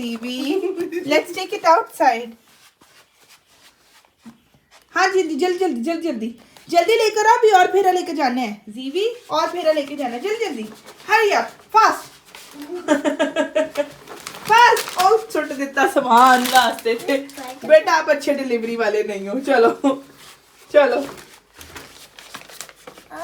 जीवी, let's take it outside. हाँ जल्दी जल्दी जल्दी जल्दी जल्दी जल्दी लेकर आओ, अभी और फेरा लेके जाना है जीवी, और फेरा लेके जाना है, जल्दी जल्दी, हरी अप, फास्ट फास्ट। और छोटे जितना सामान रास्ते थे, बेटा आप अच्छे डिलीवरी वाले नहीं हो। चलो चलो।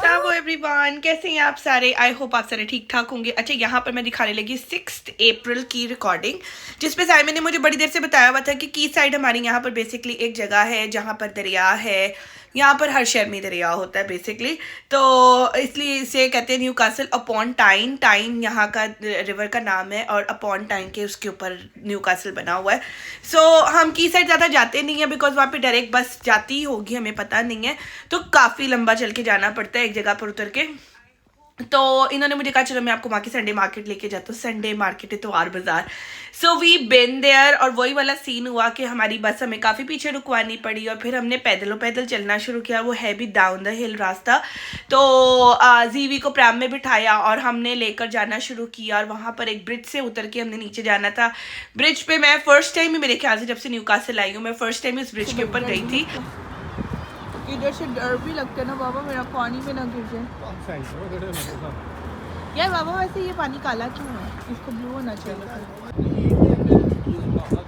हेलो एवरीवन, कैसे हैं आप सारे? आई होप आप सारे ठीक ठाक होंगे। अच्छा, यहाँ पर मैं दिखाने लगी 6 अप्रैल की रिकॉर्डिंग, जिसपे साइमन ने मुझे बड़ी देर से बताया हुआ था कि की साइड हमारी यहाँ पर बेसिकली एक जगह है जहाँ पर दरिया है। यहाँ पर हर शहर में दरिया होता है बेसिकली, तो इसलिए इसे कहते हैं न्यू कासल अपॉन टाइन। टाइन यहाँ का रिवर का नाम है और अपॉन टाइन के उसके ऊपर न्यू कासल बना हुआ है। सो हम की साइड ज़्यादा जाते नहीं हैं बिकॉज वहाँ पे डायरेक्ट बस जाती ही होगी, हमें पता नहीं है, तो काफ़ी लंबा चल के जाना पड़ता है एक जगह पर उतर के। तो इन्होंने मुझे कहा चलो मैं आपको वहाँ की संडे मार्केट लेके जाता हूँ। संडे मार्केट है तो आर बाज़ार। सो वी बिन देयर, और वही वाला सीन हुआ कि हमारी बस हमें काफ़ी पीछे रुकवानी पड़ी और फिर हमने पैदल चलना शुरू किया। वो है भी डाउन द हिल रास्ता। तो जीवी को प्रैम में बिठाया और हमने लेकर जाना शुरू किया, और वहाँ पर एक ब्रिज से उतर के हमने नीचे जाना था। ब्रिज पे मैं फर्स्ट टाइम ही, मेरे ख्याल से जब से न्यू कासल आई हूँ, मैं फर्स्ट टाइम इस ब्रिज के ऊपर गई थी। इधर से डर भी लगता है ना बाबा, मेरा पानी में ना गिर जाए। यार बाबा वैसे ये पानी काला क्यों है? इसको ब्लू होना चाहिए।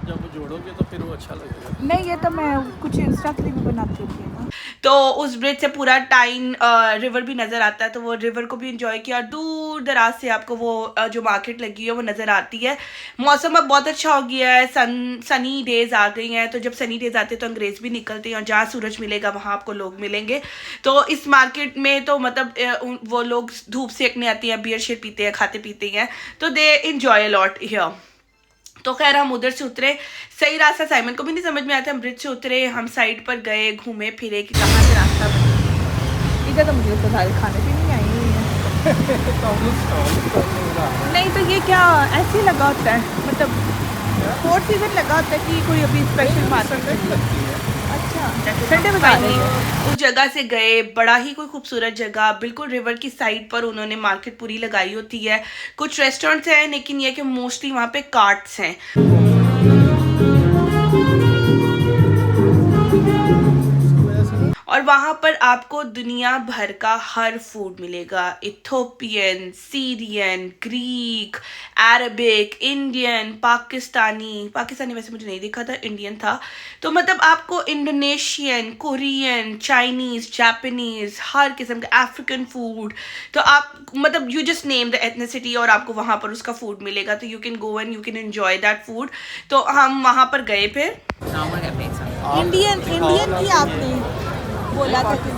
जब जोड़ोगे तो फिर वो अच्छा लगेगा। नहीं, ये तो मैं कुछ इंस्टा के लिए भी बनाती होती है ना। तो उस ब्रिज से पूरा टाइन रिवर भी नज़र आता है, तो वो रिवर को भी इंजॉय किया। दूर दराज से आपको वो जो मार्केट लगी है वो नज़र आती है। मौसम अब बहुत अच्छा हो गया है, सनी डेज आ गई हैं। तो जब सनी डेज आते हैं तो अंग्रेज भी निकलते हैं, और जहाँ सूरज मिलेगा वहाँ आपको लोग मिलेंगे। तो इस मार्केट में तो मतलब वो लोग धूप सेकने आती हैं, बियर शेयर पीते हैं, खाते पीते हैं, तो they enjoy a lot here. तो खैर हम उधर से उतरे, सही रास्ता साइमन को भी नहीं समझ में आया था। हम ब्रिज से उतरे, हम साइड पर गए, घूमे फिरे कि कहाँ से रास्ता बने। इधर तो मुझे तो सारे खाने भी नहीं आई हुई है। नहीं तो ये क्या ऐसे ही लगा होता है, मतलब 4th सीजन लगा होता है कि कोई अभी स्पेशल मार्केट। अच्छा, संडे बता रहे हैं। उस जगह से गए, बड़ा ही कोई खूबसूरत जगह, बिल्कुल रिवर की साइड पर उन्होंने मार्केट पूरी लगाई होती है। कुछ रेस्टोरेंट्स हैं, लेकिन ये कि मोस्टली वहाँ पे कार्ट्स हैं। और वहाँ पर आपको दुनिया भर का हर फूड मिलेगा। Ethiopian, Syrian, Greek, Arabic, Indian, Pakistani वैसे मुझे नहीं दिखा था, इंडियन था। तो मतलब आपको इंडोनेशियन, कोरियन, चाइनीज, जापानीज, हर किस्म का अफ्रीकन फूड। तो आप मतलब you just name the ethnicity और आपको वहाँ पर उसका फूड मिलेगा। तो you can go and you can enjoy that food. तो हम वहाँ पर गए फिर। इंडियन की आपने बोला था कि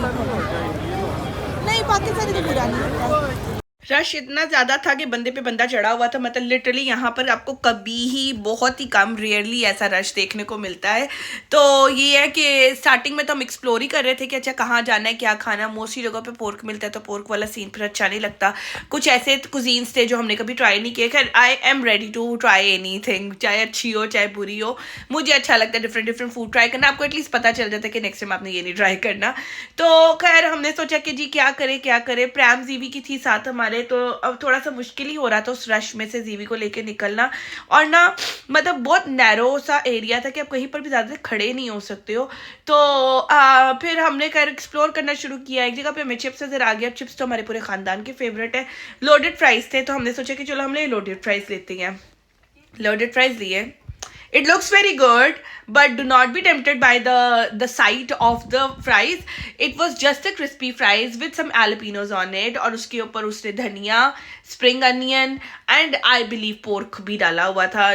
नहीं, पाकिस्तानी तो बुरा नहीं होता। रश इतना ज़्यादा था कि बंदे पे बंदा चढ़ा हुआ था। मतलब लिटरली यहाँ पर आपको कभी ही, बहुत ही कम, रेयरली ऐसा रश देखने को मिलता है। तो ये है कि स्टार्टिंग में तो हम एक्सप्लोर ही कर रहे थे कि अच्छा कहाँ जाना है, क्या खाना। मोस्टली जगह पे पोर्क मिलता है, तो पोर्क वाला सीन फिर अच्छा नहीं लगता। कुछ ऐसे कुजीन्स थे जो हमने कभी ट्राई नहीं किए। खैर I am ready to try anything, चाहे अच्छी हो चाहे बुरी हो। मुझे अच्छा लगता है डिफरेंट फूड ट्राई करना। आपको एटलीस्ट पता चल जाता है कि नेक्स्ट टाइम आपने ये नहीं ट्राई करना। तो खैर हमने सोचा कि जी क्या करे। प्रैम जीवी की थी साथ हमारे, तो अब थोड़ा सा मुश्किल ही हो रहा था उस रश में से जीवी को लेके निकलना। और ना मतलब बहुत नैरो सा एरिया था कि आप कहीं पर भी ज़्यादा खड़े नहीं हो सकते हो। तो फिर हमने खैर एक्सप्लोर करना शुरू किया। एक जगह पे हमें चिप्स नज़र आ गया। चिप्स तो हमारे पूरे ख़ानदान के फेवरेट है। लोडेड फ्राइज़ थे, तो हमने सोचा कि चलो हमने लोडेड फ्राइज़ लेते हैं। लोडेड फ्राइज़ लिए। It looks very good, but do not be tempted by the sight of the fries. It was just a crispy fries with some jalapenos on it, और उसके ऊपर उसने धनिया, spring onion and I believe pork भी डाला हुआ था,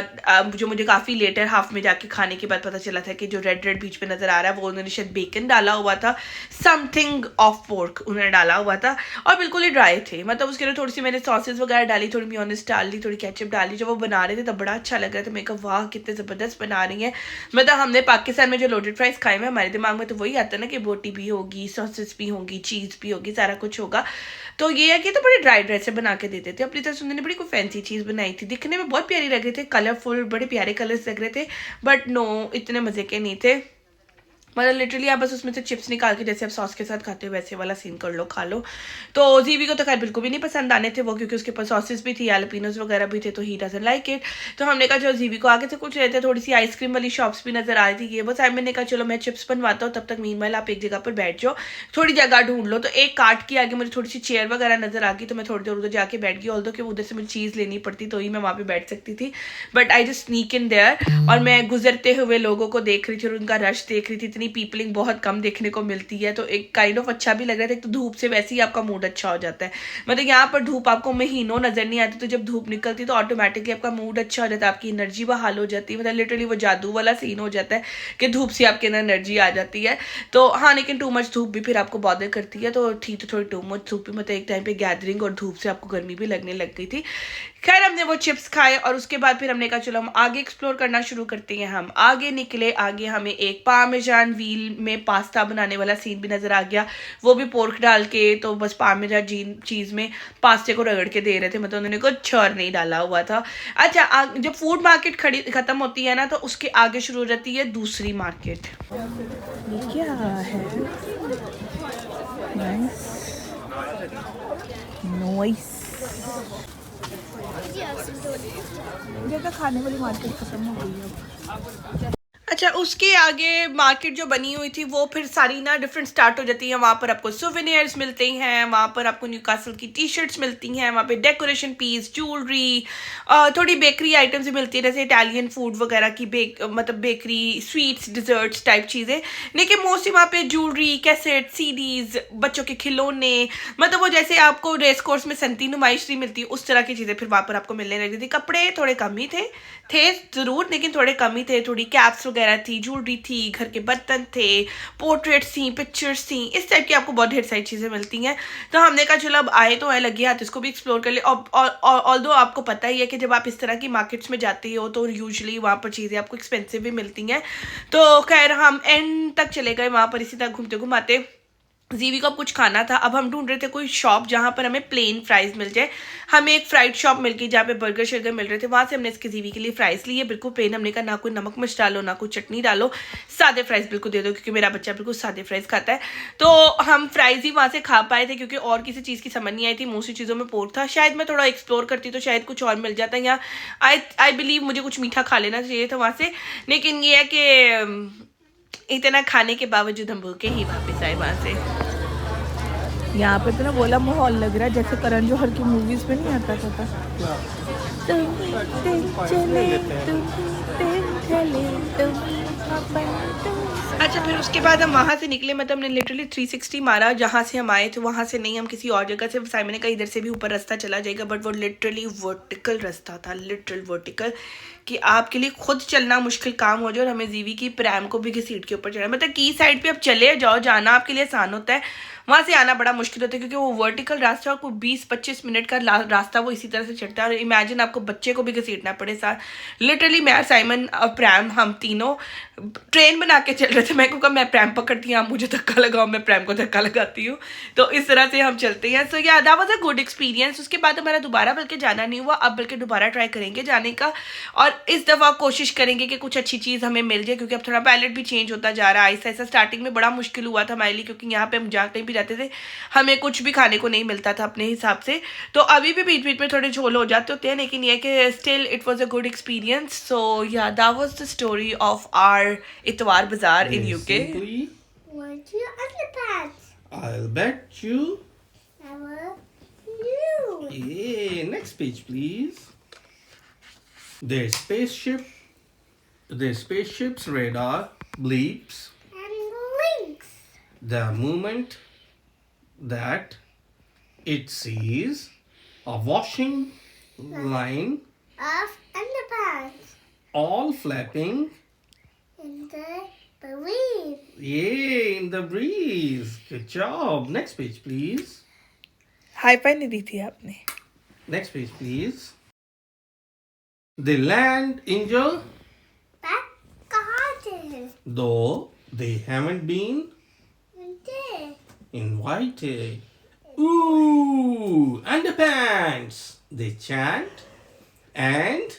जो मुझे काफ़ी लेटर हाफ में जाके खाने के बाद पता चला था कि जो रेड बीच पे नज़र आ रहा है वो उन्होंने शायद बेकन डाला हुआ था, समथिंग ऑफ पोर्क उन्होंने डाला हुआ था, और बिल्कुल ही ड्राई थे। मतलब उसके लिए थोड़ी सी मैंने सॉसेस वगैरह डाली, थोड़ी मेयोनीज डाल दी, थोड़ी केचप डाली। जब वो बना रहे थे तब बड़ा अच्छा लग रहा था। मैं कहा वाह कितने ज़बरदस्त बना रही हैं। मतलब हमने पाकिस्तान में जो लोडेड फ्राइज खाए हैं, हमारे दिमाग में तो वही आता है ना कि बोटी भी होगी, सॉसेस भी होंगी, चीज़ भी होगी, सारा कुछ होगा। तो ये है कि तो बड़े ड्राई से बना के देते थे। अपनी तरफ से उन्होंने बड़ी कोई फैंसी चीज़ बनाई थी, दिखने में बहुत प्यारी लग रहे थे, कलरफुल, बड़े प्यारे कलर्स लग रहे थे, बट नो इतने मज़े के नहीं थे। मतलब लिटरली आप बस उसमें से चिप्स निकाल के जैसे आप सॉस के साथ खाते हो वैसे वाला सीन कर लो, खा लो। तो जीवी को तो खैर बिल्कुल भी नहीं पसंद आने थे वो, क्योंकि उसके पास सॉसेस भी थी, एलपिनोज वगैरह भी थे, तो ही डजंट लाइक इट। तो हमने कहा चलो जीवी को आगे से कुछ रहते, थोड़ी सी आइसक्रीम वाली शॉप्स भी नजर आ रही थी, ये वो साइमन ने कहा चलो मैं चिप्स बनवाता हूँ, तब तक मीनवाइल आप एक जगह पर बैठ जाओ, थोड़ी जगह ढूंढ लो। तो एक कार्ट के आगे मुझे थोड़ी सी चेयर वगैरह नजर आ गई, तो मैं थोड़ी देर उधर जाके बैठ गई, ऑल्दो कि उधर से मुझे चीज़ लेनी पड़ती तो ही मैं वहाँ पे बैठ सकती थी, but I just sneak in their. और मैं गुजरते हुए लोगों को देख रही थी और उनका रश देख रही थी, इतनी पीपलिंग बहुत कम देखने को मिलती है, तो एक काइंड ऑफ अच्छा भी लग रहा था। एक तो धूप से वैसे ही आपका मूड अच्छा हो जाता है, मतलब यहाँ पर धूप आपको महीनों नजर नहीं आती, तो जब धूप निकलती तो ऑटोमेटिकली आपका मूड अच्छा हो जाता है, आपकी एनर्जी बहाल हो जाती है, मतलब लिटरली वो जादू वाला सीन हो जाता है कि धूप से आपके अंदर एनर्जी आ जाती है। तो हाँ, लेकिन टू मच धूप भी फिर आपको बॉदर करती है, तो थी तो थोड़ी टू मच धूप भी, मतलब एक टाइम पे गैदरिंग और धूप से आपको गर्मी भी लगने लग गई थी। खैर हमने वो चिप्स खाए और उसके बाद फिर हमने कहा चलो हम आगे एक्सप्लोर करना शुरू करते हैं। हम आगे निकले, आगे हमें एक पार्मेजान व्हील में पास्ता बनाने वाला सीन भी नजर आ गया, वो भी पोर्क डाल के, तो बस पार्मेजान चीज में पास्ते को रगड़ के दे रहे थे, मतलब उन्होंने कुछ और नहीं डाला हुआ था। अच्छा, जब फूड मार्केट खत्म होती है ना, तो उसके आगे शुरू हो जाती है दूसरी मार्केट। ये क्या है? Nice noise. जगह खाने वाली मार्केट खत्म हो गई है। अच्छा, उसके आगे मार्केट जो बनी हुई थी वो फिर सारी ना डिफरेंट स्टार्ट हो जाती है। वहाँ पर आपको सोवेनियर्स मिलते हैं, वहाँ पर आपको न्यूकासल की टी शर्ट्स मिलती हैं, वहाँ पे डेकोरेशन पीस, ज्वेलरी, थोड़ी बेकरी आइटम्स भी मिलती है, जैसे इटालियन फूड वगैरह की मतलब बेकरी, स्वीट्स, डिजर्ट्स टाइप चीज़ें। लेकिन मोस्टली वहाँ पे ज्वेलरी, कैसेट, सीडीज, बच्चों के खिलौने, मतलब वो जैसे आपको रेस कोर्स में संती नुमाइश नहीं मिलती उस तरह की चीज़ें फिर वहाँ पर आपको मिलने लगी थी। कपड़े थोड़े कम ही थे ज़रूर, लेकिन थोड़े कम ही थे, थोड़ी कैप्स वगैरह थी, ज्वेलरी थी, घर के बर्तन थे, पोर्ट्रेट्स थी, पिक्चर्स थी, इस टाइप की आपको बहुत ढेर सारी चीज़ें मिलती हैं। तो हमने कहा चलो अब आए तो है, लगे हाथ इसको भी एक्सप्लोर कर ले। ऑल्दो आपको पता ही है कि जब आप इस तरह की मार्केट्स में जाते हो तो यूजुअली वहाँ पर चीज़ें आपको एक्सपेंसिव भी मिलती हैं। तो खैर हम एंड तक चले गए वहाँ पर, इसी तरह घूमते घुमाते। जीवी को अब कुछ खाना था, अब हम ढूंढ रहे थे कोई शॉप जहाँ पर हमें प्लेन फ्राइज मिल जाए। हमें एक फ्राइड शॉप मिल गई जहाँ पे बर्गर शर्गर मिल रहे थे, वहाँ से हमने इसके जीवी के लिए फ्राइज लिए, बिल्कुल प्लेन। हमने कहा ना कोई नमक मिर्च डालो, ना कोई चटनी डालो, सादे फ्राइज बिल्कुल दे दो, क्योंकि मेरा बच्चा बिल्कुल सादे फ्राइज खाता है। तो हम फ्राइज ही वहाँ से खा पाए थे, क्योंकि और किसी चीज़ की समझ नहीं आई थी, मोस्टली चीज़ों में पोर्क था। शायद मैं थोड़ा एक्सप्लोर करती तो शायद कुछ और मिल जाता, या आई बिलीव मुझे कुछ मीठा खा लेना चाहिए था वहाँ से, लेकिन ये है कि इतना खाने के बावजूद हम भूखे ही वापस आए वहाँ से। यहाँ पे तो ना बोला माहौल लग रहा है जैसे करण जौहर की मूवीज में नहीं आता था। अच्छा, फिर उसके बाद हम वहाँ से निकले, मतलब हमने लिटरली 360 मारा, जहाँ से हम आए थे वहाँ से नहीं, हम किसी और जगह से। साइमन ने कहा इधर से भी ऊपर रास्ता चला जाएगा, बट वो लिटरली वर्टिकल रास्ता था, लिटरल वर्टिकल, कि आपके लिए खुद चलना मुश्किल काम हो जाए। और हमें जीवी की प्रैम को भी घसीट के ऊपर चढ़ा, मतलब की साइड पे आप चले जाओ, जाना आपके लिए आसान होता है, वहाँ से आना बड़ा मुश्किल होता है, क्योंकि वो वर्टिकल रास्ता, को 20-25 मिनट का रास्ता वो इसी तरह से चढ़ता है। और इमेजिन आपको बच्चे को भी घसीटना पड़े साथ। लिटरली मैं, साइमन और प्रैम, हम तीनों ट्रेन बना के चल रहे थे। मैं कहूँगा मैं प्रैम पकड़ती हूँ, आप मुझे धक्का लगाओ, मैं प्रैम को धक्का लगाती हूँ, तो इस तरह से हम चलते हैं। सो yeah that was a good experience. उसके बाद हमारा दोबारा बल्कि जाना नहीं हुआ, अब बल्कि दोबारा ट्राई करेंगे जाने का, और इस दफ़ा कोशिश करेंगे कि कुछ अच्छी चीज़ हमें मिल जाए, क्योंकि अब थोड़ा पैलेट भी चेंज होता जा रहा है आहिस्ता आहिस्ता। स्टार्टिंग में बड़ा मुश्किल हुआ था हमारे लिए, क्योंकि यहाँ पे हम जहाँ कहीं भी जाते थे हमें कुछ भी खाने को नहीं मिलता था अपने हिसाब से। तो अभी भी बीच बीच में थोड़े झोल हो जाते होते हैं, लेकिन ये कि still it was a good experience. So yeah that was the story of our Itwar Bazaar in UK. Want you underpants? I'll bet you. I will you. Yeah, next page, please. There's spaceships, radar, bleeps, And links. the moment that it sees a washing line, Of underpants. all flapping, In the breeze. yay, in the breeze. Good job. Next page, please. Hi fi नहीं दी थी आपने। Next page, please. They land in your, Back garden. though they haven't been And there. invited. Ooh, underpants. They chant and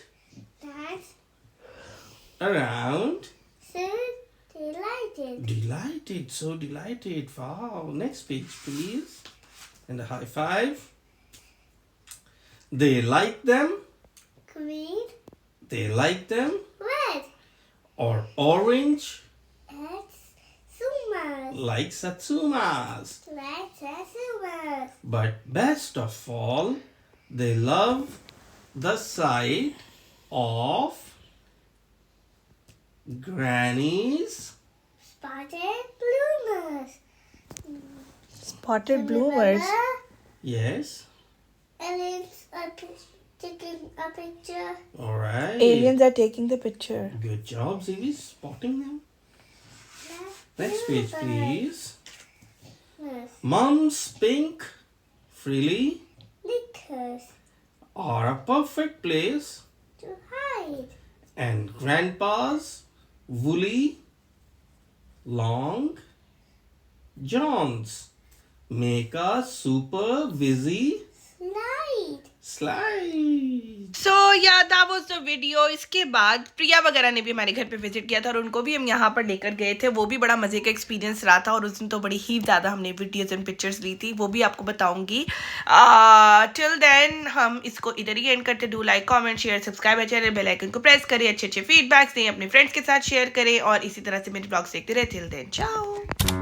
That's around so they like delighted. Delighted, so delighted. Wow. Next page, please. And a high five. They like them. Green, They like them. red. Or orange, It's Sumas. like Satsumas. Let's Sumas. But best of all, they love the sight of Granny's Spotted bloomers. Spotted bloomers. yes. Aliens are taking a picture. All right. Aliens are taking the picture. Good job, Zivi, spotting them. Next page, please. Yes. Mom's pink frilly Knickers are a perfect place, to hide. and Grandpa's woolly long johns make a super busy slide. So yeah, that was the video. इसके बाद प्रिया वगैरह ने भी हमारे घर पे visit किया था और उनको भी हम यहाँ पर लेकर गए थे. वो भी बड़ा मजे का एक्सपीरियंस रहा था और उस दिन तो बड़ी ही ज़्यादा हमने वीडियोस एंड पिक्चर्स ली थी, वो भी आपको बताऊंगी. टिल देन हम इसको इधर ही एंड करते. Do like, comment, share, subscribe channel, bell icon को प्रेस करें, अच्छे अच्छे फीडबैक्स दें, अपने फ्रेंड्स के साथ शेयर करें और इसी तरह से मेरे ब्लॉग्स देखते रहे. टिल देन, चाओ.